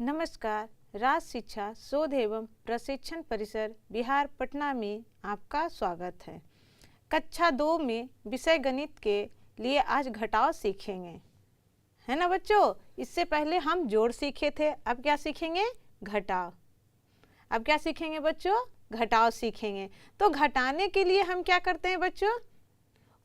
नमस्कार। राज शिक्षा शोध एवं प्रशिक्षण परिसर बिहार पटना में आपका स्वागत है। कक्षा 2 में विषय गणित के लिए आज घटाव सीखेंगे, है ना बच्चों। इससे पहले हम जोड़ सीखे थे, अब क्या सीखेंगे? घटाव। अब क्या सीखेंगे बच्चों? घटाव सीखेंगे। तो घटाने के लिए हम क्या करते हैं बच्चों?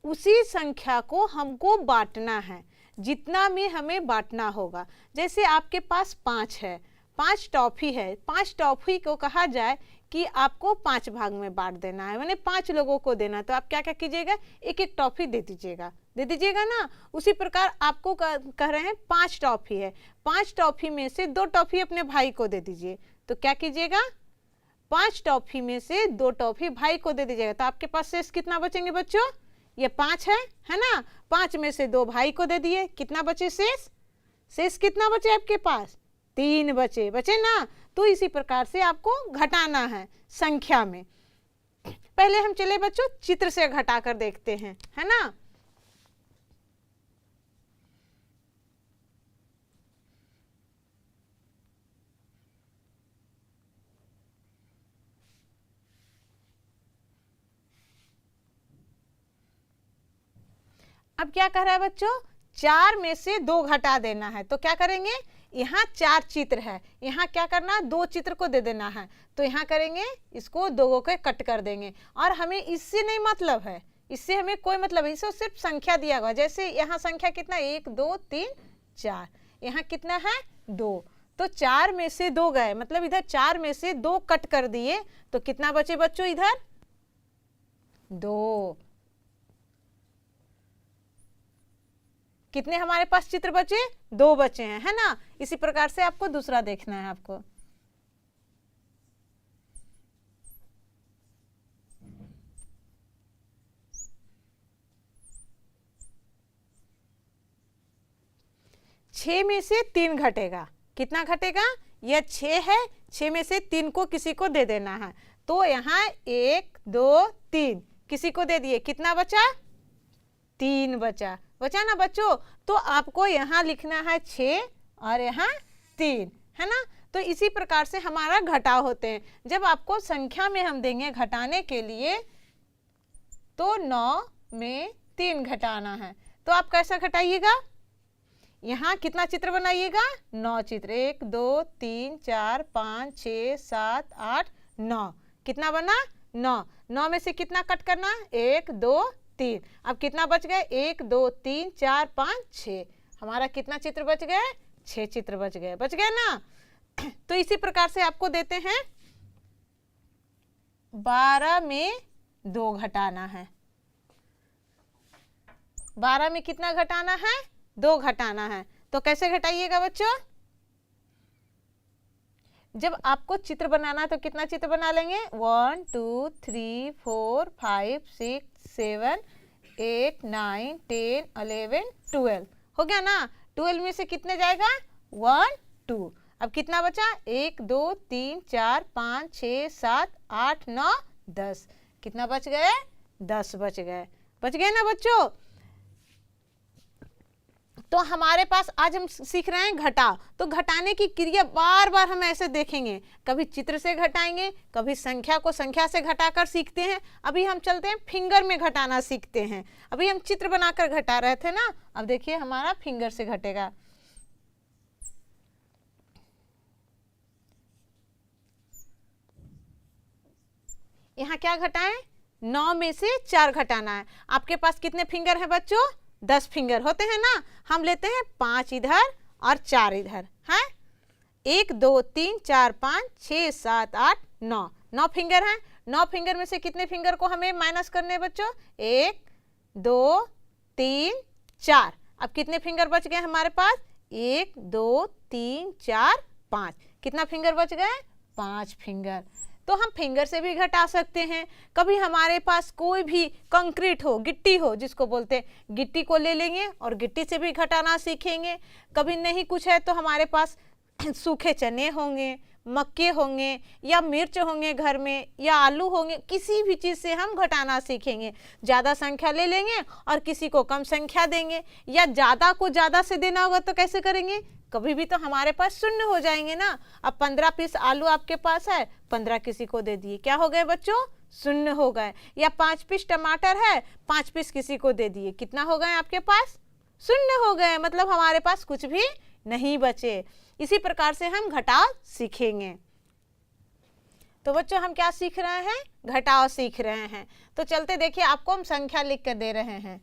उसी संख्या को हमको बांटना है जितना में हमें बांटना होगा। जैसे आपके पास 5 है, 5 टॉफी है, 5 टॉफी को कहा जाए कि आपको 5 भाग में बांट देना है, मैंने 5 लोगों को देना। तो आप क्या क्या कीजिएगा? एक एक टॉफी दे दीजिएगा ना। उसी प्रकार आपको कह रहे हैं 5 टॉफी है, 5 टॉफी में से 2 टॉफी अपने भाई को दे दीजिए। तो क्या कीजिएगा? 5 टॉफी में से 2 टॉफी भाई को दे दीजिएगा। तो आपके पास शेष कितना बचेंगे बच्चों? ये 5 है ना। 5 में से 2 भाई को दे दिए, कितना बचे शेष? शेष कितना बचे आपके पास? 3 बचे ना। तो इसी प्रकार से आपको घटाना है संख्या में। पहले हम चले बच्चों चित्र से घटाकर देखते हैं, है ना। अब क्या कह रहा है बच्चों? 4 में से 2 घटा देना है। तो क्या करेंगे? यहाँ 4 चित्र है, यहाँ क्या करना है? 2 चित्र को दे देना है। तो यहाँ करेंगे, इसको 2 को कट कर देंगे। और हमें इससे नहीं मतलब है, इससे हमें कोई मतलब है, इससे सिर्फ संख्या दिया हुआ। जैसे यहाँ संख्या कितना? 1 2 3 4, यहाँ कितना है? 2। तो 4 में से 2 गए, मतलब इधर 4 में से 2 कट कर दिए। तो कितना बचे बच्चों? इधर 2। कितने हमारे पास चित्र बचे? 2 बचे हैं, है ना। इसी प्रकार से आपको दूसरा देखना है। आपको छह में से 3 घटेगा, कितना घटेगा? यह 6 है, 6 में से 3 को किसी को दे देना है। तो यहाँ 1 2 3 किसी को दे दिए, कितना बचा? 3 बचा ना बच्चों। तो आपको यहाँ लिखना है 6 और यहाँ 3, है ना। तो इसी प्रकार से हमारा घटाव होते हैं। जब आपको संख्या में हम देंगे घटाने के लिए, तो 9 में 3 घटाना है। तो आप कैसा घटाइएगा? यहाँ कितना चित्र बनाइएगा? 9 चित्र। 1 2 3 4 5 6 7 8 9। कितना बना? 9। 9 में से कितना कट करना? 1 2 3। अब कितना बच गए? 1 2 3 4 5 6। हमारा कितना चित्र बच गए? 6 चित्र बच गए ना। तो इसी प्रकार से आपको देते हैं 12 में 2 घटाना है। 12 में कितना घटाना है? 2 घटाना है। तो कैसे घटाइएगा बच्चों? जब आपको चित्र बनाना है तो कितना चित्र बना लेंगे? 1 2 3 4 5 6 7 8 9 10 11 12 हो गया ना। 12 में से कितने जाएगा? 1 2। अब कितना बचा? 1 2 3 4 5 6 7 8 9 10। कितना बच गए? 10 बच गए ना बच्चों। तो हमारे पास आज हम सीख रहे हैं घटाव। तो घटाने की क्रिया बार बार हम ऐसे देखेंगे, कभी चित्र से घटाएंगे, कभी संख्या को संख्या से घटाकर सीखते हैं। अभी हम चलते हैं फिंगर में घटाना सीखते हैं। अभी हम चित्र बनाकर घटा रहे थे ना, अब देखिए हमारा फिंगर से घटेगा। यहाँ क्या घटाएं? 9 में से 4 घटाना है। आपके पास कितने फिंगर हैं बच्चों? 10 फिंगर होते हैं ना। हम लेते हैं 5 इधर और 4 इधर, है। 1 2 3 4 5 6 7 8 9, 9 फिंगर हैं। 9 फिंगर में से कितने फिंगर को हमें माइनस करने हैं बच्चों? 1 2 3 4। अब कितने फिंगर बच गए हमारे पास? 1 2 3 4 5। कितना फिंगर बच गए? 5 फिंगर। तो हम फिंगर से भी घटा सकते हैं। कभी हमारे पास कोई भी कंक्रीट हो, गिट्टी हो जिसको बोलते हैं, गिट्टी को ले लेंगे और गिट्टी से भी घटाना सीखेंगे। कभी नहीं कुछ है तो हमारे पास सूखे चने होंगे, मक्के होंगे, या मिर्च होंगे घर में, या आलू होंगे, किसी भी चीज़ से हम घटाना सीखेंगे। ज़्यादा संख्या ले लेंगे और किसी को कम संख्या देंगे, या ज़्यादा को ज़्यादा से देना होगा तो कैसे करेंगे? कभी भी तो हमारे पास शून्य हो जाएंगे ना। अब 15 पीस आलू आपके पास है, 15 किसी को दे दिए, क्या हो गए बच्चों, शून्य हो गए। या 5 पीस टमाटर है, 5 पीस किसी को दे दिए, कितना हो गए आपके पास, शून्य हो गए, मतलब हमारे पास कुछ भी नहीं बचे। इसी प्रकार से हम घटाव सीखेंगे। तो बच्चों हम क्या सीख रहे हैं, घटाव सीख रहे हैं। तो चलते देखिए, आपको हम संख्या लिख कर दे रहे हैं।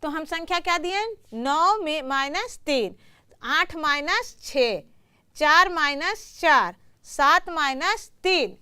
तो हम संख्या क्या दिए, 9 में -3, 8 -6, 4 -4, 7 -3।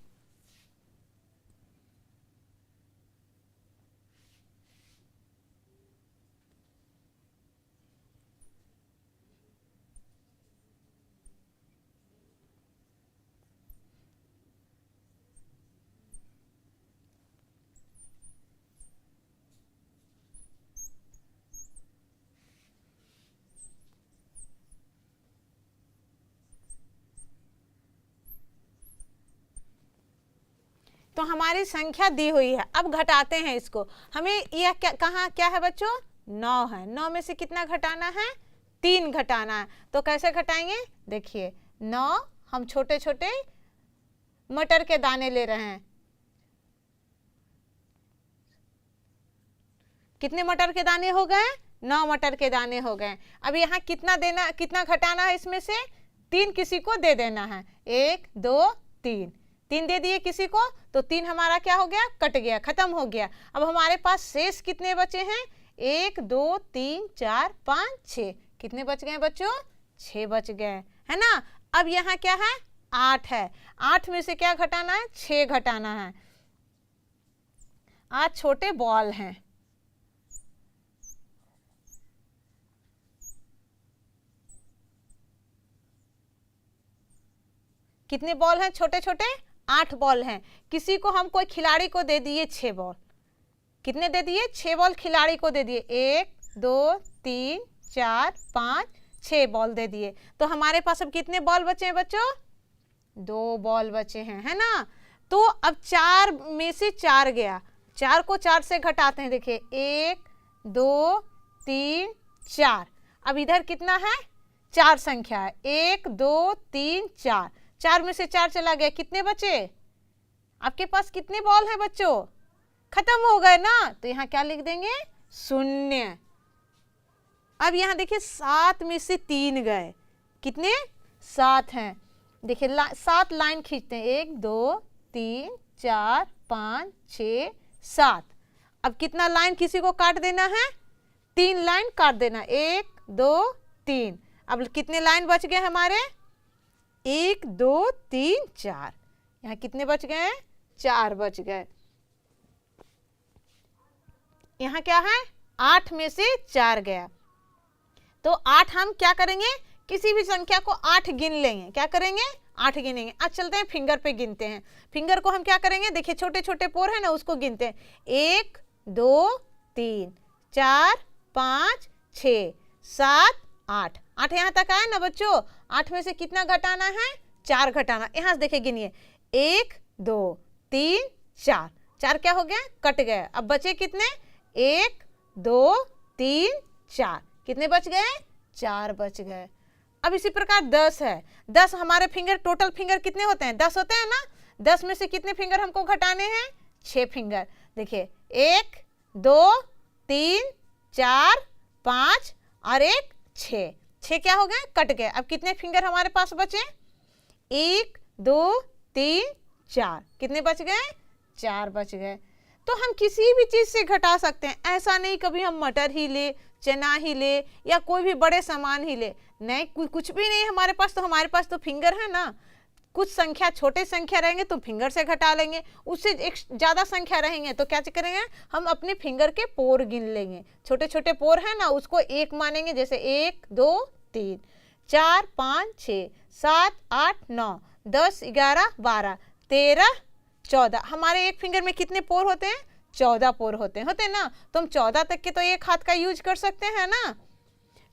तो हमारी संख्या दी हुई है, अब घटाते हैं इसको। हमें यह क्या, कहाँ क्या है बच्चों, 9 है। 9 में से कितना घटाना है, 3 घटाना है। तो कैसे घटाएंगे, देखिए 9 हम छोटे छोटे मटर के दाने ले रहे हैं। कितने मटर के दाने हो गए, 9 मटर के दाने हो गए। अब यहाँ कितना देना, कितना घटाना है, इसमें से 3 किसी को दे देना है। 1 2 3, 3 दे दिए किसी को, तो 3 हमारा क्या हो गया, कट गया, खत्म हो गया। अब हमारे पास शेष कितने बचे हैं, 1 2 3 4 5 6, कितने बच गए बच्चों, 6 बच गए, है ना। अब यहाँ क्या है, 8 है। 8 में से क्या घटाना है, 6 घटाना है। 8 छोटे बॉल हैं, कितने बॉल हैं, छोटे छोटे 8 बॉल हैं। किसी को हम कोई खिलाड़ी को दे दिए 6 बॉल, कितने दे दिए, 6 बॉल खिलाड़ी को दे दिए। 1 2 3 4 5 6 बॉल दे दिए। तो हमारे पास अब कितने बॉल बचे हैं बच्चों, 2 बॉल बचे हैं, है ना। तो अब 4 में से 4 गया, 4 को 4 से घटाते हैं। देखिए 1 2 3 4, अब इधर कितना है, 4 संख्या है, 1 2 3 4, 4 में से 4 चला गया, कितने बचे आपके पास, कितने बॉल हैं बच्चों, खत्म हो गए ना। तो यहाँ क्या लिख देंगे, 0। अब यहाँ देखिए 7 में से 3 गए, कितने, 7 हैं। देखिए 7 लाइन खींचते हैं, 1 2 3 4 5 6 7। अब कितना लाइन किसी को काट देना है, 3 लाइन काट देना, 1 2 3। अब कितने लाइन बच गए हमारे, 1 2 3 4, यहाँ कितने बच गए, 4 बच गए। यहाँ क्या है, 8 में से 4 गया, तो 8 हम क्या करेंगे, किसी भी संख्या को 8 गिन लेंगे, क्या करेंगे, 8 गिनेंगे। आज चलते हैं फिंगर पे गिनते हैं। फिंगर को हम क्या करेंगे, देखिए छोटे छोटे पोर है ना, उसको गिनते हैं। 1 2 3 4 5 6 7 8, 8 यहाँ तक आया ना बच्चों। 8 में से कितना घटाना है, 4 घटाना। यहाँ से देखिए गिनिए, 1 2 3 4, 4 क्या हो गया, कट गए। अब बचे कितने, 1 2 3 4, कितने बच गए, 4 बच गए। अब इसी प्रकार 10 है। 10 हमारे फिंगर, टोटल फिंगर कितने होते हैं, 10 होते हैं ना। 10 में से कितने फिंगर हमको घटाने हैं, 6 फिंगर। देखिए 1 2 3 4 5 और 1 6, 6 क्या हो गए, कट गए। अब कितने फिंगर हमारे पास बचे, 1 2 3 4, कितने बच गए, 4 बच गए। तो हम किसी भी चीज से घटा सकते हैं, ऐसा नहीं कभी हम मटर ही ले, चना ही ले, या कोई भी बड़े सामान ही ले, नहीं, कुछ भी नहीं हमारे पास। तो हमारे पास तो फिंगर है ना, कुछ संख्या छोटे संख्या रहेंगे तो फिंगर से घटा लेंगे, उससे एक ज़्यादा संख्या रहेंगे तो क्या करेंगे, हम अपने फिंगर के पोर गिन लेंगे। छोटे छोटे पोर है ना, उसको 1 मानेंगे, जैसे 1 2 3 4 5 6 7 8 9 10 11 12 13 14। हमारे एक फिंगर में कितने पोर होते हैं, 14 पोर होते हैं ना। तो हम 14 तक के तो एक हाथ का यूज कर सकते हैं ना।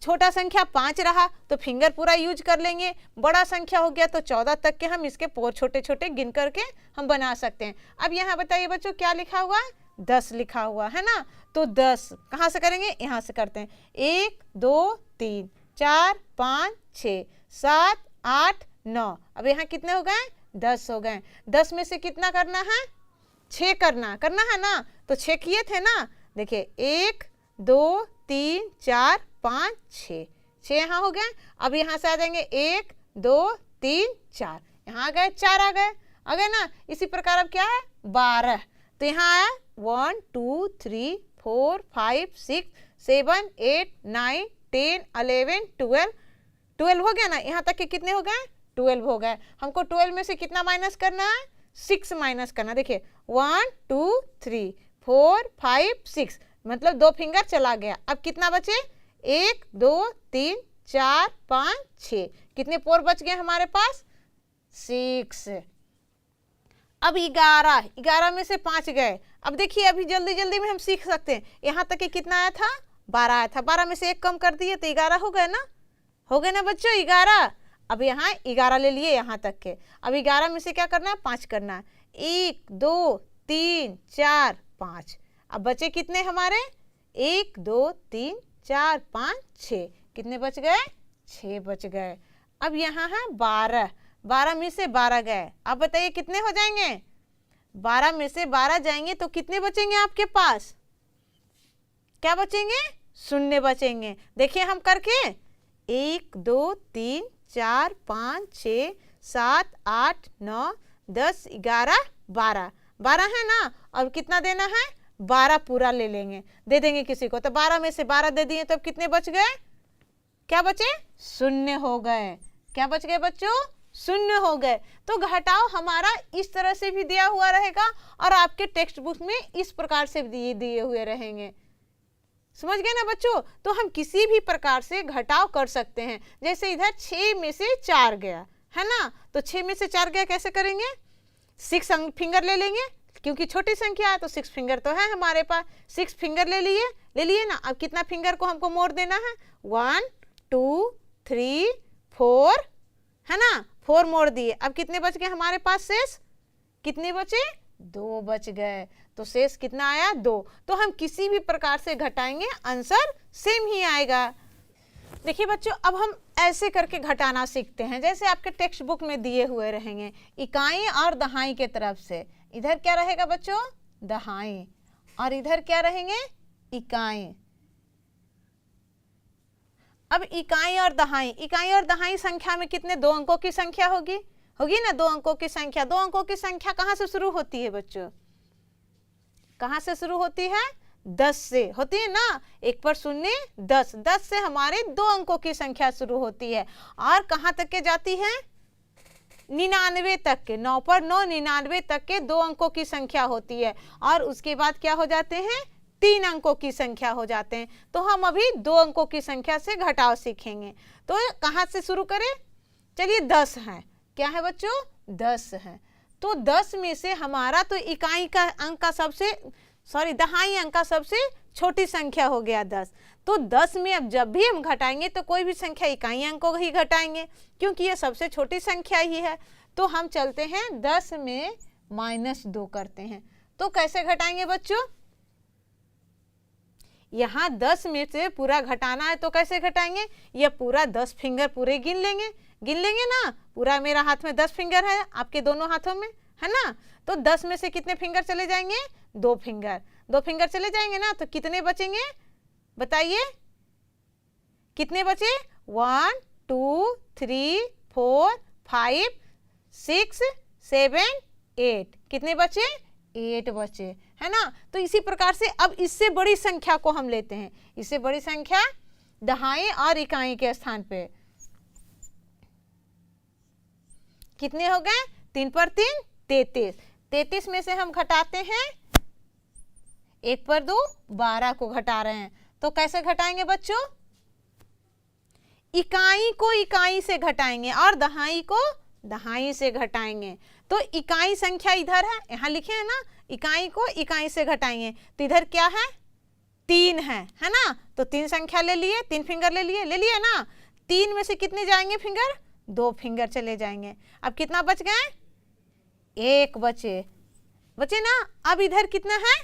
छोटा संख्या 5 रहा तो फिंगर पूरा यूज कर लेंगे। बड़ा संख्या हो गया तो 14 तक के हम इसके पोर छोटे छोटे गिन करके हम बना सकते हैं। अब यहाँ बताइए बच्चों क्या लिखा हुआ है, 10 लिखा हुआ है ना। तो 10 कहाँ से करेंगे, यहाँ से करते हैं। 1 2 3 4 5 6 7 8 9। अब यहाँ कितने हो गए, 10 हो गए। 10 में से कितना करना है, 6 करना है ना। तो 6 किए थे ना, देखिए 1 2 3 4 5 6 यहाँ हो गए। अब यहाँ से आ जाएंगे 1 2 3 4, यहाँ आ गए 4 आ गए ना। इसी प्रकार अब क्या है 12, तो यहाँ आया 1 2 3 4 5 6 7 8 9 10 11 12 हो गया ना। यहाँ तक के कितने हो गए, 12 हो गए। हमको 12 में से कितना माइनस करना है, 6 माइनस करना। देखिए 1 2 3 4 5 6, मतलब 2 फिंगर चला गया। अब कितना बचे, 1 2 3 4 5 6, कितने पोर बच गए हमारे पास, 6। अब 11 में से 5 गए। अब देखिए अभी जल्दी जल्दी में हम सीख सकते हैं। यहाँ तक कि कितना आया था, 12 आया था। 12 में से 1 कम कर दिए तो 11 हो गए ना, हो गए ना बच्चों 11। अब यहाँ 11 ले लिए यहाँ तक के। अब 11 में से क्या करना है, 5 करना है। 1 2 3 4 5। अब बचे कितने हमारे, 1 2 3 4 5 6, कितने बच गए, 6 बच गए। अब यहाँ है 12 में से 12 गए। अब बताइए कितने हो जाएंगे, 12 में से 12 जाएंगे तो कितने बचेंगे आपके पास, क्या बचेंगे, 0 बचेंगे। देखिए हम करके 1 2 3 4 5 6 7 8 9 10 11 12 है ना। अब कितना देना है, 12 पूरा ले लेंगे, दे देंगे किसी को। तो 12 में से 12 दे दिए तो अब कितने बच गए, क्या बचे, 0 हो गए। क्या बच गए बच्चों, 0 हो गए। तो घटाव हमारा इस तरह से भी दिया हुआ रहेगा और आपके टेक्स्ट बुक में इस प्रकार से दिए हुए रहेंगे। समझ गए ना बच्चों। तो हम किसी भी प्रकार से घटाव कर सकते हैं। जैसे इधर 6 में से 4 गया है ना, तो 6 में से 4 गया कैसे करेंगे, 6 फिंगर ले लेंगे, क्योंकि छोटी संख्या है तो 6 फिंगर तो है हमारे पास। 6 फिंगर ले लिए ना। अब कितना फिंगर को हमको मोड़ देना है, 1 2 3 4 है ना, 4 मोड़ दिए। अब कितने बच गए हमारे पास शेष, कितने बचे, 2 बच गए। तो शेष कितना आया, 2। तो हम किसी भी प्रकार से घटाएंगे आंसर सेम ही आएगा। देखिए बच्चों अब हम ऐसे करके घटाना सीखते हैं। जैसे आपके टेक्स्ट बुक में दिए हुए रहेंगे इकाई और दहाई के तरफ से। इधर क्या रहेगा बच्चों, दहाई, और इधर क्या रहेंगे, इकाई। अब इकाई और दहाई संख्या में कितने, 2 अंकों की संख्या होगी ना, 2 अंकों की संख्या। 2 अंकों की संख्या कहाँ से शुरू होती है बच्चों, कहाँ से शुरू होती है, 10 से होती है ना। 1 पर 0 10 से हमारे 2 अंकों की संख्या शुरू होती है। और कहाँ तक के जाती है, 99 तक के। 9 पर 9 99 तक के 2 अंकों की संख्या होती है। और उसके बाद क्या हो जाते हैं, 3 अंकों की संख्या हो जाते हैं। तो हम अभी 2 अंकों की संख्या से घटाव सीखेंगे। तो कहाँ से शुरू करें, चलिए 10 है, क्या है बच्चों, 10 है। तो 10 में से हमारा तो इकाई का अंक का दहाई अंक का सबसे छोटी संख्या हो गया 10। तो 10 में अब जब भी हम घटाएंगे तो कोई भी संख्या इकाई अंक को ही घटाएंगे, क्योंकि ये सबसे छोटी संख्या ही है। तो हम चलते हैं 10 में -2 करते हैं। तो कैसे घटाएंगे बच्चों, यहाँ 10 में से पूरा घटाना है तो कैसे घटाएंगे, ये पूरा 10 फिंगर पूरे गिन लेंगे ना। पूरा मेरा हाथ में 10 फिंगर है, आपके दोनों हाथों में है ना। तो 10 में से कितने फिंगर चले जाएंगे, 2 फिंगर चले जाएंगे ना। तो कितने बचेंगे बताइए, कितने बचे, 1 2 3 4 5 6 7 8, कितने बचे, 8 बचे है ना। तो इसी प्रकार से अब इससे बड़ी संख्या को हम लेते हैं। इससे बड़ी संख्या दहाई और इकाई के स्थान पे कितने हो गए, 3 पर 3 33। 33 में से हम घटाते हैं 1 पर 2 12 को घटा रहे हैं। तो कैसे घटाएंगे बच्चों, इकाई को इकाई से घटाएंगे और दहाई को दहाई से घटाएंगे। तो इकाई संख्या इधर है, यहाँ लिखे हैं ना, इकाई को इकाई से घटाएंगे तो इधर क्या है 3 है ना। तो 3 संख्या ले लिए, 3 फिंगर ले लिए ना। 3 में से कितने जाएंगे फिंगर, 2 फिंगर चले जाएंगे। अब कितना बच गए, 1 बचे ना। अब इधर कितना है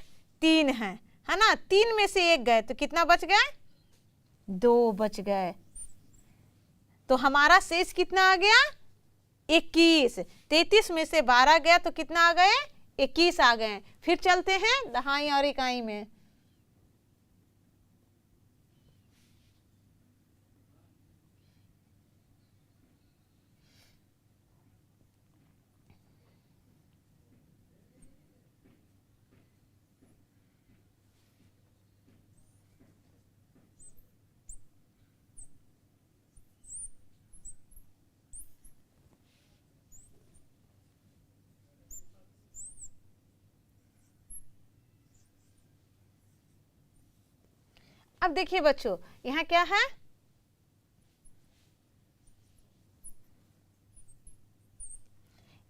3 है ना। 3 में से 1 गए तो कितना बच गए, 2 बच गए। तो हमारा शेष कितना आ गया 21। 33 में से 12 गया तो कितना आ गए 21 आ गए। फिर चलते हैं दहाई और इकाई में। अब देखिए बच्चों, यहाँ क्या है,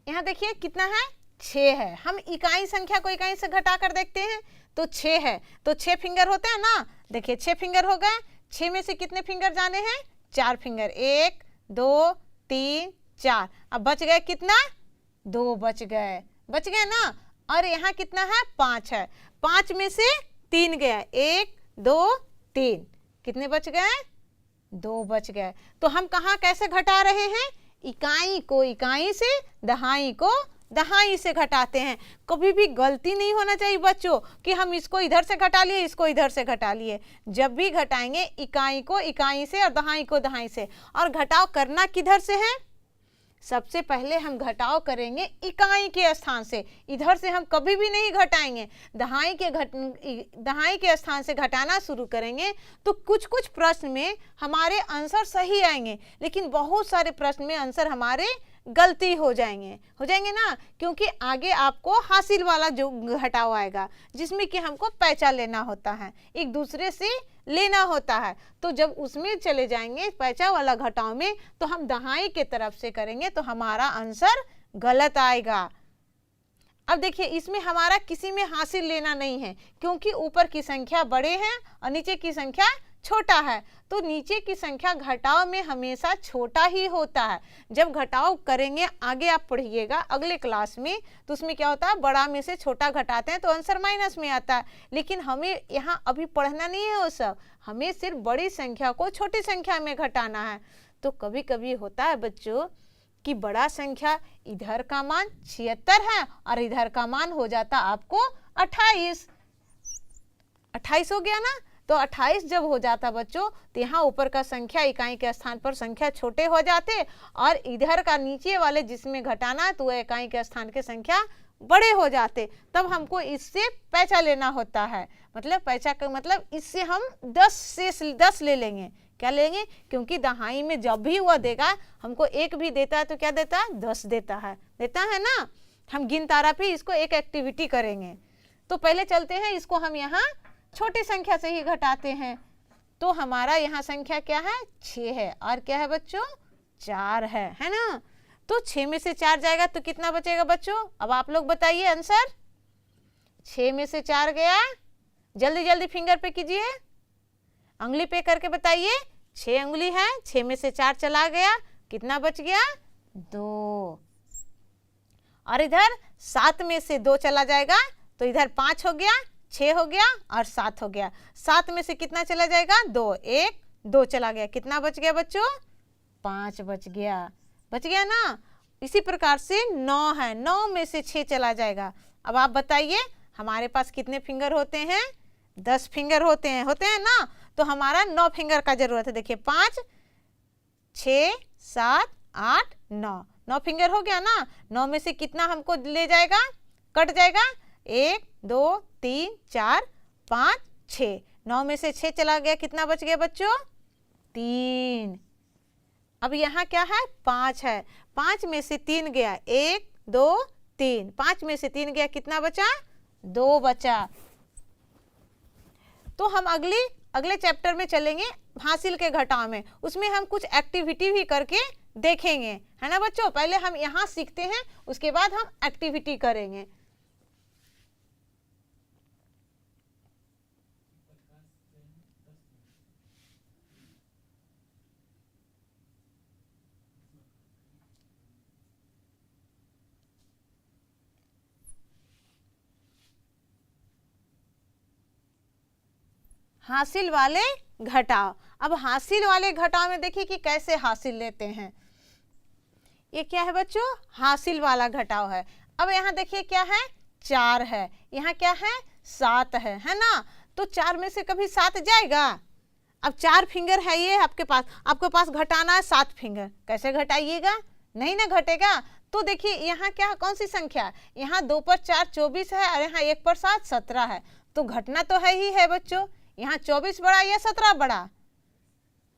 यहाँ देखिए कितना है 6 है। हम इकाई संख्या को इकाई से घटा कर देखते हैं तो 6 है। तो 6 फिंगर होते हैं ना। देखिए 6 फिंगर हो गए। 6 में से कितने फिंगर जाने हैं, 4 फिंगर, 1 2 3 4। अब बच गए कितना, 2 बच गए ना। और यहाँ कितना है 5 है। 5 में से 3 गया, 1 2 3, कितने बच गए, 2 बच गए। तो हम कहाँ कैसे घटा रहे हैं, इकाई को इकाई से, दहाई को दहाई से घटाते हैं। कभी भी गलती नहीं होना चाहिए बच्चों कि हम इसको इधर से घटा लिए, इसको इधर से घटा लिए। जब भी घटाएंगे इकाई को इकाई से और दहाई को दहाई से। और घटाव करना किधर से है, सबसे पहले हम घटाव करेंगे इकाई के स्थान से। इधर से हम कभी भी नहीं घटाएंगे। दहाई के स्थान से घटाना शुरू करेंगे तो कुछ कुछ प्रश्न में हमारे आंसर सही आएंगे, लेकिन बहुत सारे प्रश्न में आंसर हमारे गलती हो जाएंगे ना। क्योंकि आगे आपको हासिल वाला जो घटाव आएगा जिसमें कि हमको पैचा लेना होता है, एक दूसरे से लेना होता है। तो जब उसमें चले जाएंगे पैचा वाला घटाव में तो हम दहाई के तरफ से करेंगे तो हमारा आंसर गलत आएगा। अब देखिए इसमें हमारा किसी में हासिल लेना नहीं है क्योंकि ऊपर की संख्या बड़े हैं और नीचे की संख्या छोटा है। तो नीचे की संख्या घटाव में हमेशा छोटा ही होता है। जब घटाव करेंगे आगे आप पढ़िएगा अगले क्लास में तो उसमें क्या होता है, बड़ा में से छोटा घटाते हैं तो आंसर माइनस में आता है। लेकिन हमें यहाँ अभी पढ़ना नहीं है वो सब, हमें सिर्फ बड़ी संख्या को छोटी संख्या में घटाना है। तो कभी कभी होता है बच्चों कि बड़ा संख्या इधर का मान 76 है और इधर का मान हो जाता आपको 28 हो गया ना। तो 28 जब हो जाता बच्चों तो यहाँ ऊपर का संख्या इकाई के स्थान पर संख्या छोटे हो जाते और इधर का नीचे वाले जिसमें घटाना है तो वह इकाई के स्थान के संख्या बड़े हो जाते। तब हमको इससे पैचा लेना होता है। मतलब पैचा का मतलब इससे हम 10 से 10 ले लेंगे। क्या लेंगे, क्योंकि दहाई में जब भी वह देगा हमको 1 भी देता है तो क्या देता है, 10 देता है ना। हम गिन तारा पे इसको एक एक्टिविटी करेंगे। तो पहले चलते हैं, इसको हम यहाँ छोटी संख्या से ही घटाते हैं। तो हमारा यहाँ संख्या क्या है 6 है और क्या है बच्चों 4 है ना। तो 6 में से 4 जाएगा तो कितना बचेगा बच्चों, अब आप लोग बताइए आंसर। 6 में से 4 गया, जल्दी जल्दी फिंगर पे कीजिए, अंगुली पे करके बताइए। 6 अंगुली है, 6 में से 4 चला गया, कितना बच गया 2। और इधर 7 में से 2 चला जाएगा तो इधर 5 हो गया, 6 हो गया और 7 हो गया। 7 में से कितना चला जाएगा 2, 1 2 चला गया, कितना बच गया बच्चों 5 बच गया ना। इसी प्रकार से 9 है, 9 में से 6 चला जाएगा। अब आप बताइए हमारे पास कितने फिंगर होते हैं, 10 फिंगर होते हैं ना। तो हमारा 9 फिंगर का जरूरत है। देखिए 5 6 7 8 9, 9 फिंगर हो गया ना। 9 में से कितना हमको ले जाएगा, कट जाएगा, 1 2 3 4 5 6। 9 में से 6 चला गया, कितना बच गया बच्चों 3। अब यहाँ क्या है 5 है, 5 में से 3 गया, 1 2 3, 5 में से 3 गया, कितना बचा 2 बचा। तो हम अगली अगले चैप्टर में चलेंगे हासिल के घटाव में, उसमें हम कुछ एक्टिविटी भी करके देखेंगे, है ना बच्चों। पहले हम यहाँ सीखते हैं, उसके बाद हम एक्टिविटी करेंगे। हासिल वाले घटाव। अब हासिल वाले घटाव में देखिए कि कैसे हासिल लेते हैं। ये क्या है बच्चों, हासिल वाला घटाव है। अब यहाँ देखिए क्या है, 4 है, यहाँ क्या है 7 है ना। तो 4 में से कभी 7 जाएगा। अब 4 फिंगर है ये आपके पास घटाना है 7 फिंगर, कैसे घटाइएगा, नहीं ना घटेगा। तो देखिए यहाँ क्या, कौन सी संख्या है, यहाँ 2 पर 4 24 है और यहाँ 1 पर 7 17 है। तो घटना तो है ही है बच्चों। यहाँ 24 बड़ा या 17 बड़ा,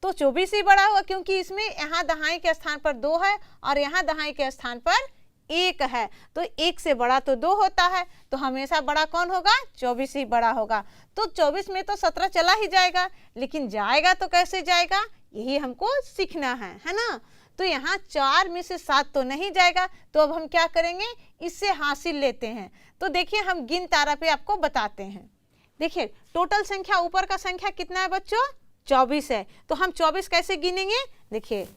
तो 24 ही बड़ा हुआ, क्योंकि इसमें यहाँ दहाई के स्थान पर 2 है और यहाँ दहाई के स्थान पर 1 है। तो 1 से बड़ा तो 2 होता है, तो हमेशा बड़ा कौन होगा, 24 ही बड़ा होगा। तो 24 में तो 17 चला ही जाएगा, लेकिन जाएगा तो कैसे जाएगा, यही हमको सीखना है ना। तो यहाँ 4 में से 7 तो नहीं जाएगा, तो अब हम क्या करेंगे, इससे हासिल लेते हैं। तो देखिए हम गिन तारा पे आपको बताते हैं। देखिए टोटल संख्या, ऊपर का संख्या कितना है बच्चों, 24 है। तो हम 24 कैसे गिनेंगे, देखिए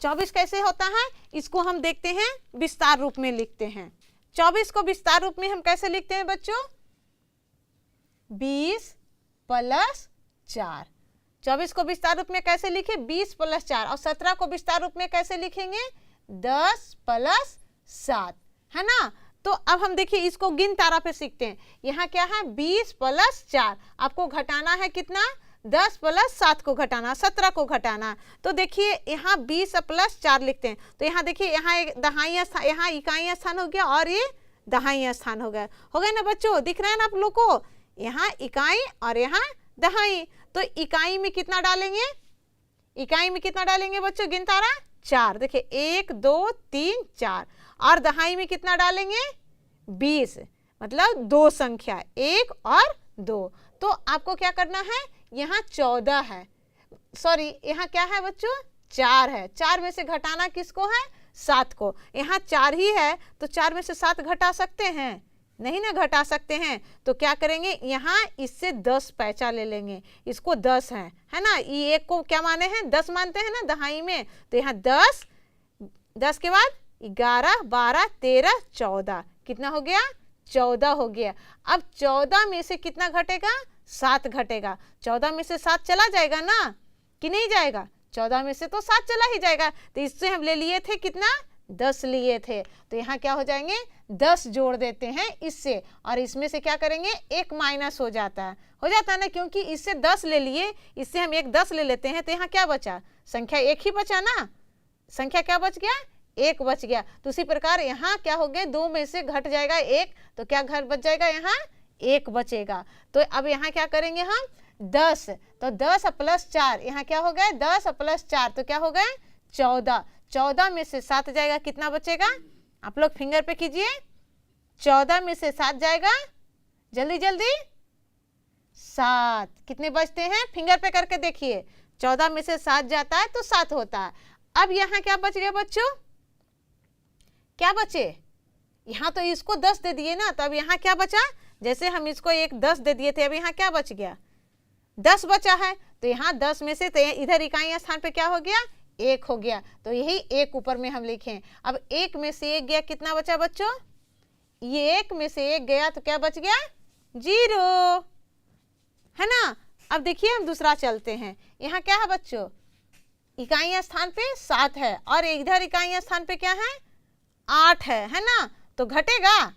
24 कैसे होता है, इसको हम देखते हैं विस्तार रूप में लिखते हैं। 24 को विस्तार रूप में हम कैसे लिखते हैं बच्चों, 20 + 4। 24 को विस्तार रूप में कैसे लिखे, 20 + 4। और 17 को विस्तार रूप में कैसे लिखेंगे, 10 + 7, है ना। तो अब हम देखिए इसको गिन तारा पे सीखते हैं। यहाँ क्या है, 20 + 4, आपको घटाना है कितना, 10 + 7 को घटाना, 17 को घटाना। तो देखिए यहाँ 20 + 4 लिखते हैं। तो यहाँ देखिए, यहाँ एक दहाई स्थान, यहाँ इकाई स्थान हो गया और ये दहाई स्थान हो गया ना बच्चों, दिख रहा है ना आप लोग को, यहाँ इकाई और यहाँ दहाई। तो इकाई में कितना डालेंगे, इकाई में कितना डालेंगे बच्चों, गिन तारा 4। देखिए 1 2 3 4। और दहाई में कितना डालेंगे, 20, मतलब 2 संख्या, 1 और 2। तो आपको क्या करना है, यहाँ 14 है, सॉरी यहाँ क्या है बच्चों, 4 है। 4 में से घटाना किसको है, 7 को। यहाँ 4 ही है, तो 4 में से 7 घटा सकते हैं, नहीं ना घटा सकते हैं। तो क्या करेंगे, यहाँ इससे 10 पैंचा ले लेंगे, इसको 10 है ना। ये 1 को क्या माने हैं, 10 मानते हैं ना दहाई में। तो यहाँ 10 के बाद 11 12 13 14, कितना हो गया, 14 हो गया। अब 14 में से कितना घटेगा, 7 घटेगा। 14 में से 7 चला जाएगा ना, कि नहीं जाएगा, 14 में से तो 7 चला ही जाएगा। तो इससे हम ले लिए थे कितना, 10 लिए थे। तो यहाँ क्या हो जाएंगे, 10 जोड़ देते हैं इससे, और इसमें से क्या करेंगे, 1 माइनस हो जाता है ना, क्योंकि इससे 10 ले लिए, इससे हम 1 10 ले लेते हैं। तो यहाँ क्या बचा, संख्या 1 ही बचा ना, संख्या क्या बच गया, 1 बच गया। तो उसी प्रकार यहाँ क्या हो गया, 2 में से घट जाएगा 1, तो क्या घर बच जाएगा, यहाँ 1 बचेगा। तो अब यहाँ क्या करेंगे हम, 10, तो 10 + 4, यहाँ क्या हो गया, 10 + 4, तो क्या हो गया 14। 14 में से 7 जाएगा, कितना बचेगा, आप लोग फिंगर पे कीजिए, 14 में से 7 जाएगा, जल्दी जल्दी 7, कितने बचते हैं, फिंगर पे करके देखिए, 14 में से 7 जाता है तो 7 होता है। अब यहाँ क्या बच गया बच्चों, क्या बचे, यहाँ तो इसको 10 दे दिए ना, तो अब यहाँ क्या बचा, जैसे हम इसको 1 10 दे दिए थे, अब यहाँ क्या बच गया, 10 बचा है। तो यहाँ 10 में से, तो इधर इकाई स्थान पे क्या हो गया, 1 हो गया। तो यही 1 ऊपर में हम लिखें। अब 1 में से 1 गया, कितना बचा बच्चों, ये 1 में से 1 गया, तो क्या बच गया, 0, है ना। अब देखिए हम दूसरा चलते हैं। यहाँ क्या है बच्चों, इकाई स्थान पे 7 है और इधर इकाई स्थान पे क्या है, 8 है ना। तो घटेगा,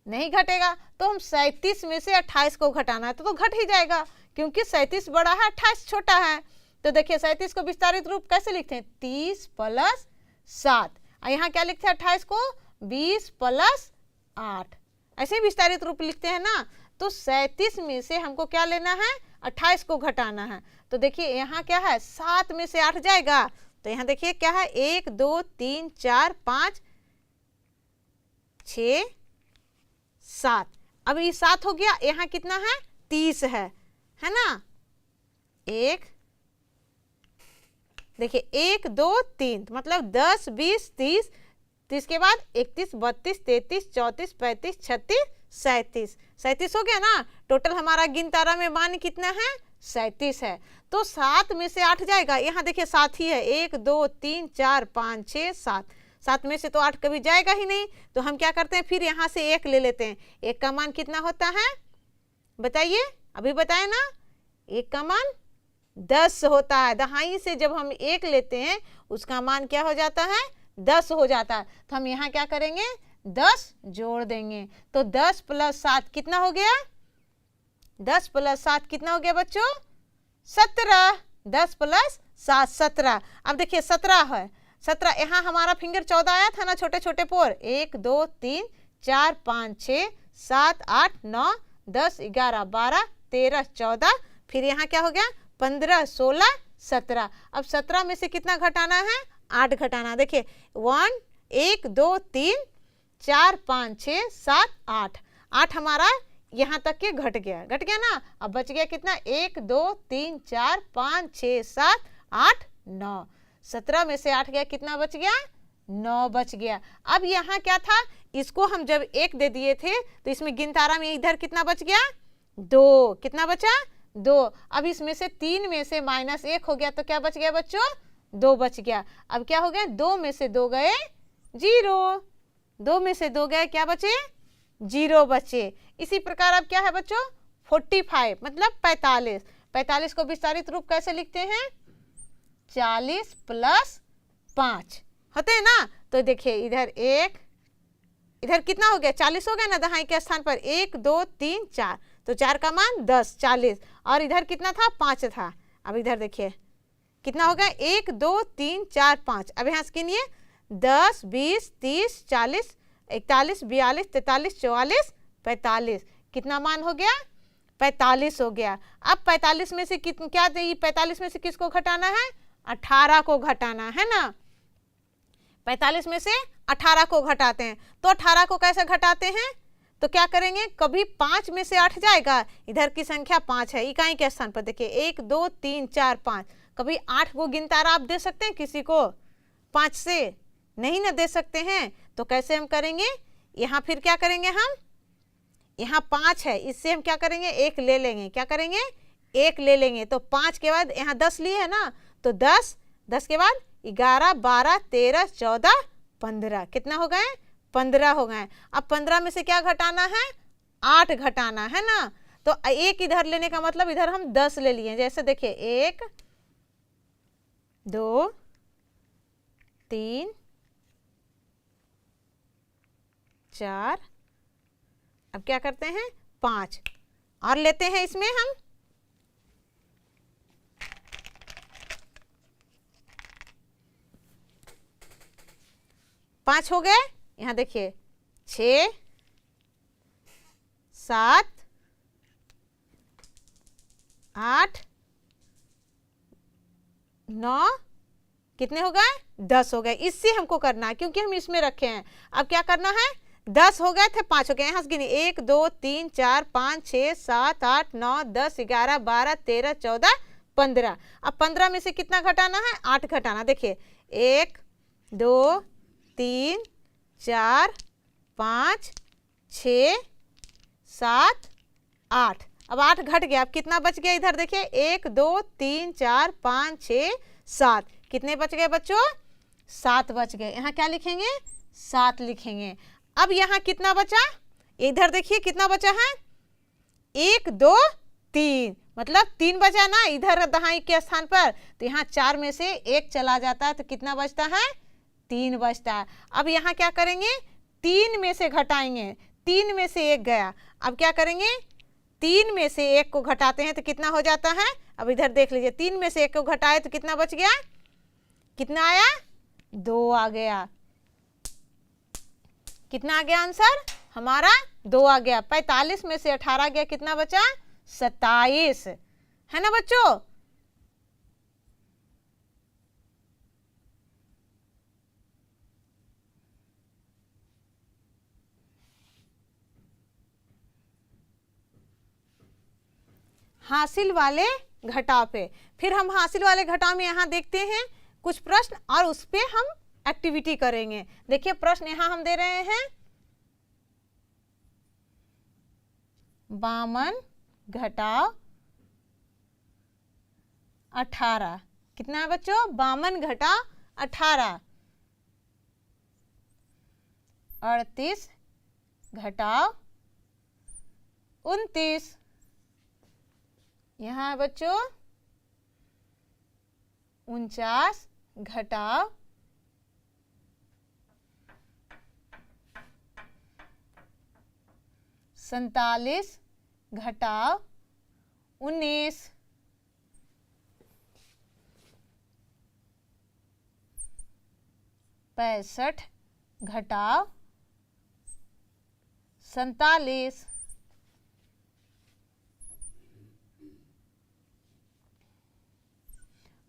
नहीं घटेगा। तो हम 37 में से 28 को घटाना है, तो घट ही जाएगा, क्योंकि 37 बड़ा है, 28 छोटा है। तो देखिए 37 को विस्तारित रूप कैसे लिखते हैं, 30 + 7। यहाँ क्या लिखते हैं, 28 को 20 + 8, ऐसे ही विस्तारित रूप लिखते हैं ना। तो 37 में से हमको क्या लेना है, 28 को घटाना है। तो देखिए यहाँ क्या है, 7 में से 8 जाएगा। तो यहाँ देखिए क्या है, 1 2 3 4 5 6 7। अब ये 7 हो गया, यहाँ कितना है, 30 है है ना। एक, देखिए 1 2 3 मतलब 10 20 30, 30 के बाद 31 32 33 34 35 36 37, 37 हो गया ना। टोटल हमारा गिनतारा में मान कितना है, 37 है। तो 7 में से 8 जाएगा, यहाँ देखिए 7 ही है, 1 2 3 4 5 6 7, 7 में से तो 8 कभी जाएगा ही नहीं। तो हम क्या करते हैं, फिर यहाँ से 1 ले लेते हैं। 1 का मान कितना होता है बताइए, अभी बताए ना, 1 का मान 10 होता है। दहाई से जब हम 1 लेते हैं उसका मान क्या हो जाता है, 10 हो जाता है। तो हम यहाँ क्या करेंगे, 10 जोड़ देंगे। तो 10 + 7 कितना हो गया, 10 + 7 कितना हो गया बच्चों, 17। 10 + 7 17। अब देखिए 17 है, 17 यहाँ हमारा फिंगर 14 आया था ना, छोटे छोटे पोर, 1 2 3 4 5 6 7 8 9 10 11 12 13 14, फिर यहाँ क्या हो गया 15 16 17। अब 17 में से कितना घटाना है, 8 घटाना। देखिए 1 2 3 4 5 6 7 8, 8 हमारा यहाँ तक के घट गया ना। अब बच गया कितना, 1 2 3 4 5 6 7 8 9, 17 में से 8 गया, कितना बच गया, 9 बच गया। अब यहाँ क्या था, इसको हम जब 1 दे दिए थे तो इसमें गिनतारा में इधर कितना बच गया, 2, कितना बचा, 2। अब इसमें से 3 में से -1 हो गया तो क्या बच गया बच्चों, 2 बच गया। अब क्या हो गया, 2 में से 2 गए 0, 2 में से 2 गए क्या बचे, 0 बचे। इसी प्रकार अब क्या है बच्चों, 45 मतलब 45। 45 को विस्तारित रूप कैसे लिखते हैं, 40 + 5 होते हैं ना। तो देखिए इधर 1, इधर कितना हो गया, 40 हो गया ना, दहाई के स्थान पर 1 2 3 4, तो 4 का मान 10 40, और इधर कितना था, 5 था। अब इधर देखिए कितना हो गया, 1 2 3 4 5। अब यहाँ से गिनिए, 10 20 30 40 41 42 43 44 45, कितना मान हो गया, 45 हो गया। अब 45 में से क्या चाहिए, 45 में से किसको घटाना है, 18 को घटाना है ना। 45 में से 18 को घटाते हैं। तो 18 को कैसे घटाते हैं, तो क्या करेंगे, कभी 5 में से 8 जाएगा, इधर की संख्या 5 है, इकाई के स्थान पर देखिए 1 2 3 4 5, कभी 8 को गिनतारा आप दे सकते हैं किसी को 5 से, नहीं ना दे सकते हैं। तो कैसे हम करेंगे, यहाँ फिर क्या करेंगे हम, यहाँ 5 है, इससे हम क्या करेंगे, 1 ले लेंगे, क्या करेंगे 1 ले लेंगे। तो 5 के बाद यहाँ 10 लिए है ना, तो 10 10 के बाद 11 12 13 14 15, कितना हो गए, 15 हो गए। अब 15 में से क्या घटाना है, 8 घटाना है ना। तो 1 इधर लेने का मतलब इधर हम 10 ले लिए, जैसे देखिए 1 2 3 4, अब क्या करते हैं 5 और लेते हैं इसमें हम, पांच हो गए। यहाँ देखिए 6 7 8 9, कितने हो गए, 10 हो गए। इससे हमको करना है क्योंकि हम इसमें रखे हैं। अब क्या करना है, 10 हो गए थे, 5 हो गए, यहाँ से गिनिए 1 2 3 4 5 6 7 8 9 10 11 12 13 14 15। अब 15 में से कितना घटाना है, 8 घटाना। देखिए 1 2 3 4 5 6 7 8, अब 8 घट गया। अब कितना बच गया, इधर देखिए 1 2 3 4 5 6 7, कितने बच गए बच्चों, 7 बच गए। यहाँ क्या लिखेंगे, 7 लिखेंगे। अब यहाँ कितना बचा, इधर देखिए कितना बचा है, 1 2 3 मतलब 3 बचा ना इधर दहाई के स्थान पर। तो यहाँ 4 में से 1 चला जाता है तो कितना बचता है, 3 बचता है। अब यहाँ क्या करेंगे, 3 में से घटाएंगे, 3 में से 1 गया। अब क्या करेंगे, 3 में से 1 को घटाते हैं तो कितना हो जाता है। अब इधर देख लीजिए 3 में से 1 को घटाए तो कितना बच गया, कितना आया, 2 आ गया। कितना आ गया आंसर हमारा, 2 आ गया। 45 में से 18 गया, कितना बचा, 27, है ना बच्चों। हासिल वाले घटाव पे। फिर हम हासिल वाले घटाव में यहाँ देखते हैं कुछ प्रश्न और उस पे हम एक्टिविटी करेंगे। देखिए प्रश्न यहाँ हम दे रहे हैं, 52 घटाव 18 कितना है बच्चों? 52 घटाव 18। 38 घटाव 29 यहाँ है बच्चों 49 घटाव 47 घटाव 19। 65 घटाव 47।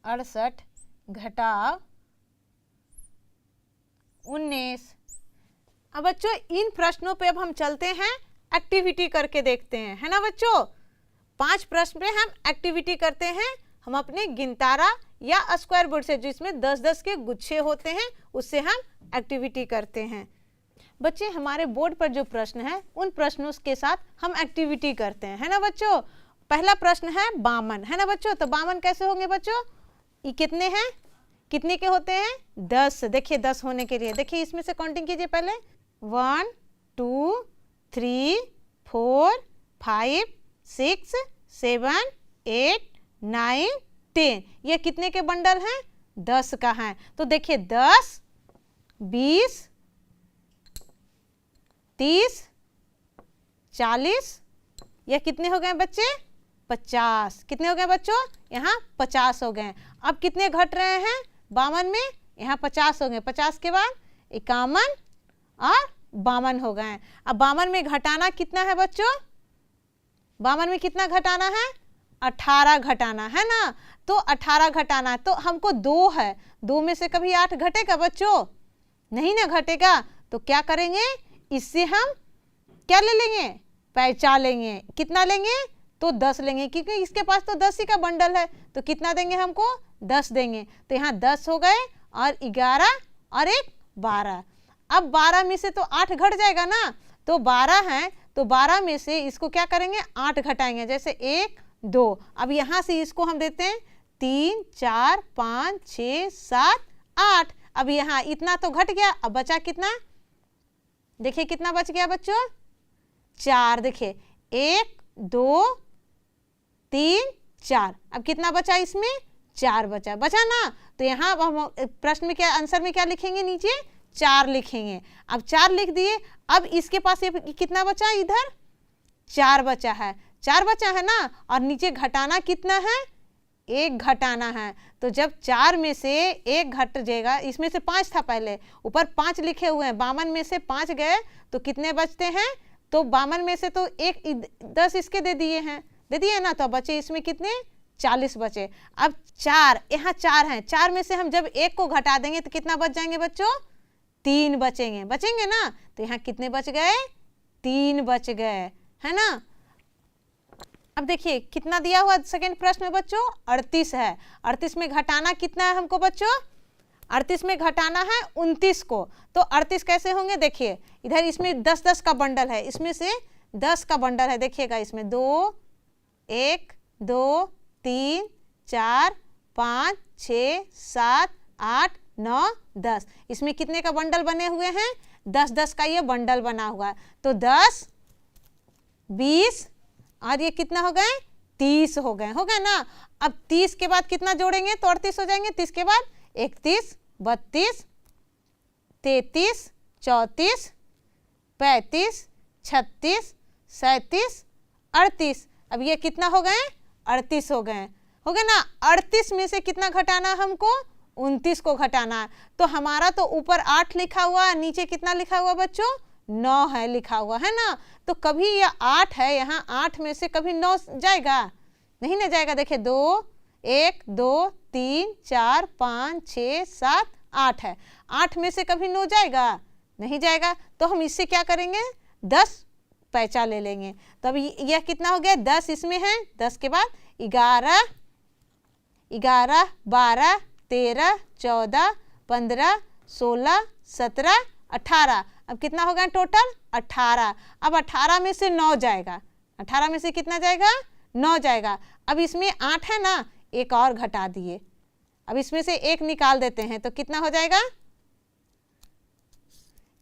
68 घटाव 19। अब बच्चों इन प्रश्नों पे अब हम चलते हैं, एक्टिविटी करके देखते हैं, है ना बच्चों। 5 प्रश्न पे हम एक्टिविटी करते हैं, हम अपने गिनतारा या स्क्वायर बोर्ड से जिसमें 10-10 के गुच्छे होते हैं उससे हम एक्टिविटी करते हैं। बच्चे हमारे बोर्ड पर जो प्रश्न है उन प्रश्नों के साथ हम एक्टिविटी करते हैं, है ना बच्चों। पहला प्रश्न है 52, है ना बच्चों। तो 52 कैसे होंगे बच्चों? ये कितने हैं, कितने के होते हैं? 10। देखिए 10 होने के लिए देखिए इसमें से काउंटिंग कीजिए पहले, 1 2 3 4 5 6 7 8 9 10। ये कितने के बंडल हैं? 10 का है। तो देखिए 10 20 30 40, ये कितने हो गए बच्चे? 50। कितने हो गए बच्चों? यहाँ 50 हो गए। अब कितने घट रहे हैं 52 में? यहाँ 50 हो गए। 50 के बाद 51 और 52 हो गए। अब 52 में घटाना कितना है बच्चों? 52 में कितना घटाना है? 18 घटाना है ना। तो 18 घटाना, तो हमको 2 है, 2 में से कभी 8 घटेगा बच्चों? नहीं ना घटेगा। तो क्या करेंगे, इससे हम क्या ले लेंगे? पहचान लेंगे। कितना लेंगे? तो 10 लेंगे, क्योंकि इसके पास तो 10 ही का बंडल है। तो कितना देंगे हमको? 10 देंगे। तो यहाँ 10 हो गए और 11 और एक 12। अब 12 में से तो 8 घट जाएगा ना, तो 12 है, तो 12 में से इसको क्या करेंगे? 8 घटाएंगे, जैसे 1 2। अब यहाँ से इसको हम देते हैं 3 4 5 6 7 8। अब यहाँ इतना तो घट गया, अब बचा कितना? देखिए कितना बच गया बच्चों? 4। देखिए 1 2 3 4। अब कितना बचा इसमें? 4 बचा ना। तो यहाँ हम प्रश्न में क्या, आंसर में क्या लिखेंगे? नीचे 4 लिखेंगे। अब 4 लिख दिए। अब इसके पास ये कितना बचा? इधर 4 बचा है, 4 बचा है ना। और नीचे घटाना कितना है? 1 घटाना है। तो जब 4 में से 1 घट जाएगा, इसमें से 5 था पहले, ऊपर 5 लिखे हुए हैं, 52 में से 5 गए तो कितने बचते हैं? तो 52 में से तो 10 इसके दे दिए हैं, दे दिए ना। तो बचे इसमें कितने? 40 बचे। अब 4, यहाँ 4 हैं, 4 में से हम जब 1 को घटा देंगे तो कितना बच जाएंगे बच्चों? 3 बचेंगे, बचेंगे ना। तो यहाँ कितने बच गए? 3 बच गए, है ना। अब देखिए कितना दिया हुआ सेकंड प्रश्न में बच्चों? 38 है। 38 में घटाना कितना है हमको बच्चों? 38 में घटाना है 29 को। तो 38 कैसे होंगे? देखिए इधर इसमें 10-10 का बंडल है, इसमें से 10 का बंडल है। देखिएगा इसमें 2 1 2 3 4 5 6 7 8 9 10। इसमें कितने का बंडल बने हुए हैं? 10-10 का ये बंडल बना हुआ है। तो 10 20 और ये कितना हो गए? 30 हो गए, हो गए ना। अब 30 के बाद कितना जोड़ेंगे तो 38 हो जाएंगे। 30 के बाद 31 32 33 34 35 36 37 38। अब ये कितना हो गए? 38 हो गए, हो गए ना। 38 में से कितना घटाना हमको? 29 को घटाना। तो हमारा तो ऊपर 8 लिखा हुआ, नीचे कितना लिखा हुआ बच्चों? 9 है लिखा हुआ, है ना। तो कभी यह 8 है, यहाँ 8 में से कभी 9 जाएगा? नहीं ना जाएगा। देखिए 2 1 2 3 4 5 6 7 8 है, 8 में से कभी 9 जाएगा? नहीं जाएगा। तो हम इससे क्या करेंगे? 10 पैंचा ले लेंगे। तो अब यह कितना हो गया, 10 इसमें है, 10 के बाद 11, 12, 13, 14, 15, 16, 17, 18। अब कितना हो गया टोटल 18। अब 18 में से 9 जाएगा, 18 में से कितना जाएगा, 9 जाएगा। अब इसमें 8 है ना, एक और घटा दिए। अब इसमें से एक निकाल देते हैं तो कितना हो जाएगा,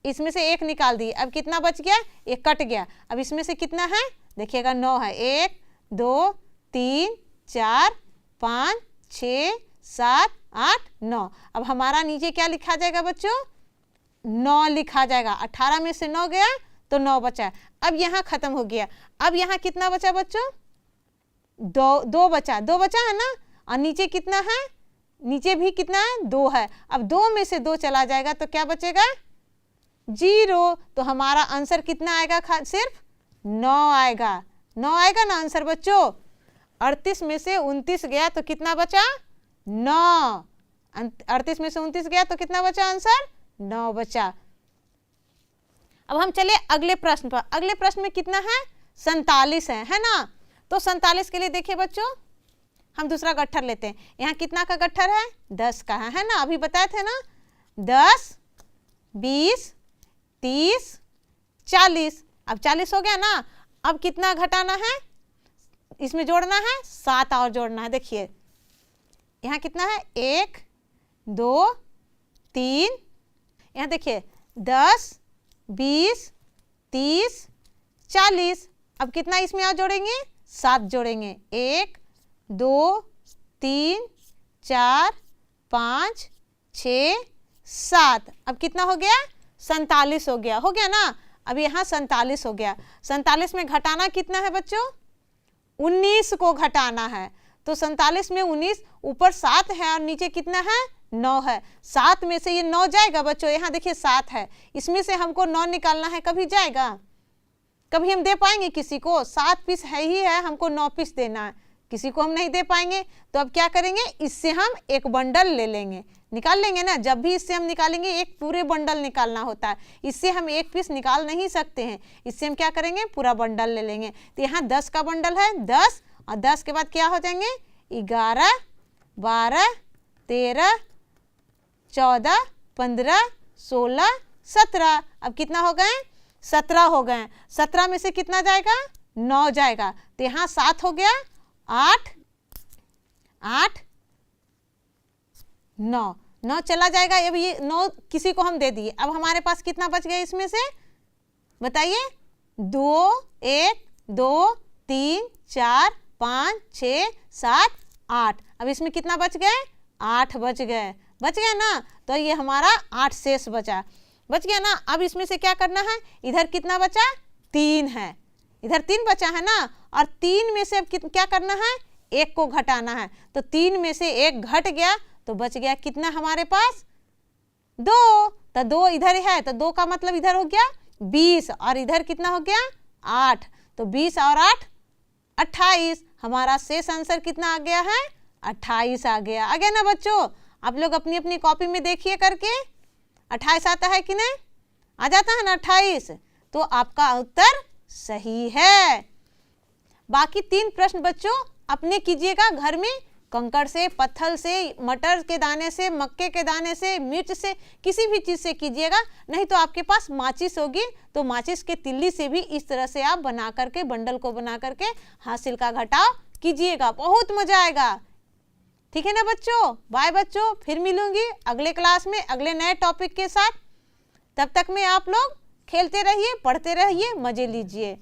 इसमें से एक निकाल दिए। अब कितना बच गया, एक कट गया। अब इसमें से कितना है, देखिएगा 9 है, 1 2 3 4 5 6 7 8 9। अब हमारा नीचे क्या लिखा जाएगा बच्चों, 9 लिखा जाएगा। 18 में से 9 गया तो 9 बचा। अब यहाँ खत्म हो गया। अब यहाँ कितना बचा बच्चों, 2 बचा, 2 बचा है ना। और नीचे कितना है, नीचे भी कितना है, 2 है। अब 2 में से 2 चला जाएगा तो क्या बचेगा, 0। तो हमारा आंसर कितना आएगा, सिर्फ 9 आएगा। 9 आएगा ना आंसर बच्चों। 38 में से 29 गया तो कितना बचा, 9। 38 में से 29 गया तो कितना बचा आंसर, 9 बचा। अब हम चले अगले प्रश्न पर। अगले प्रश्न में कितना है, 47 है ना। तो 47 के लिए देखिए बच्चों, हम दूसरा गट्ठर लेते हैं। यहाँ कितना का गट्ठर है, 10 का है ना। अभी बताए थे ना, 10 20 30 40। अब 40 हो गया ना। अब कितना घटाना है, इसमें जोड़ना है 7 और जोड़ना है। देखिए यहाँ कितना है, 1 2 3, यहाँ देखिए 10 20 30 40। अब कितना इसमें और जोड़ेंगे, 7 जोड़ेंगे, 1 2 3 4 5 6 7। अब कितना हो गया, 47 हो गया। हो गया ना। अब यहाँ 47 हो गया। 47 में घटाना कितना है बच्चों, 19 को घटाना है। तो 47 में 19, ऊपर 7 है और नीचे कितना है, 9 है। 7 में से ये 9 जाएगा बच्चों। यहाँ देखिए 7 है, इसमें से हमको 9 निकालना है। कभी जाएगा, कभी हम दे पाएंगे किसी को, 7 पीस है ही है, हमको 9 पीस देना है, किसी को हम नहीं दे पाएंगे। तो अब क्या करेंगे, इससे हम एक बंडल ले लेंगे, निकाल लेंगे ना। जब भी इससे हम निकालेंगे, एक पूरे बंडल निकालना होता है। इससे हम एक पीस निकाल नहीं सकते हैं, इससे हम क्या करेंगे, पूरा बंडल ले लेंगे। तो यहाँ 10 का बंडल है, 10 और 10 के बाद क्या हो जाएंगे, 11 12 13 14 15 16 17। अब कितना हो गए, 17 हो गए। 17 में से कितना जाएगा, 9 जाएगा। तो यहाँ 7 हो गया, 8 8 9 चला जाएगा। अब ये 9 किसी को हम दे दिए। अब हमारे पास कितना बच गया इसमें से, बताइए, 2 1 2 3 4 5 6 7 8। अब इसमें कितना बच गए, 8 बच गए ना। तो ये हमारा 8 शेष बच गया ना। अब इसमें से क्या करना है, इधर कितना बचा, 3 है, इधर 3 बचा है ना। और 3 में से अब क्या करना है, 1 को घटाना है। तो 3 में से 1 घट गया तो बच गया कितना हमारे पास, 2। तो 2 इधर है, तो 2 का मतलब इधर हो गया 20 और इधर कितना हो गया, 8। तो 20 और 8 28। हमारा शेष आंसर कितना आ गया है, 28 आ गया ना बच्चों। आप लोग अपनी अपनी कॉपी में देखिए करके, 28 आता है कि नहीं, आ जाता है ना 28। तो आपका उत्तर सही है। बाकी 3 प्रश्न बच्चों अपने कीजिएगा घर में, कंकड़ से, पत्थर से, मटर के दाने से, मक्के के दाने से, मिर्च से, किसी भी चीज़ से कीजिएगा। नहीं तो आपके पास माचिस होगी, तो माचिस के तिल्ली से भी इस तरह से आप बना करके, बंडल को बना करके हासिल का घटाव कीजिएगा, बहुत मजा आएगा। ठीक है ना बच्चों। बाय बच्चों, फिर मिलूंगी अगले क्लास में अगले नए टॉपिक के साथ। तब तक में आप लोग खेलते रहिए, पढ़ते रहिए, मजे लीजिए।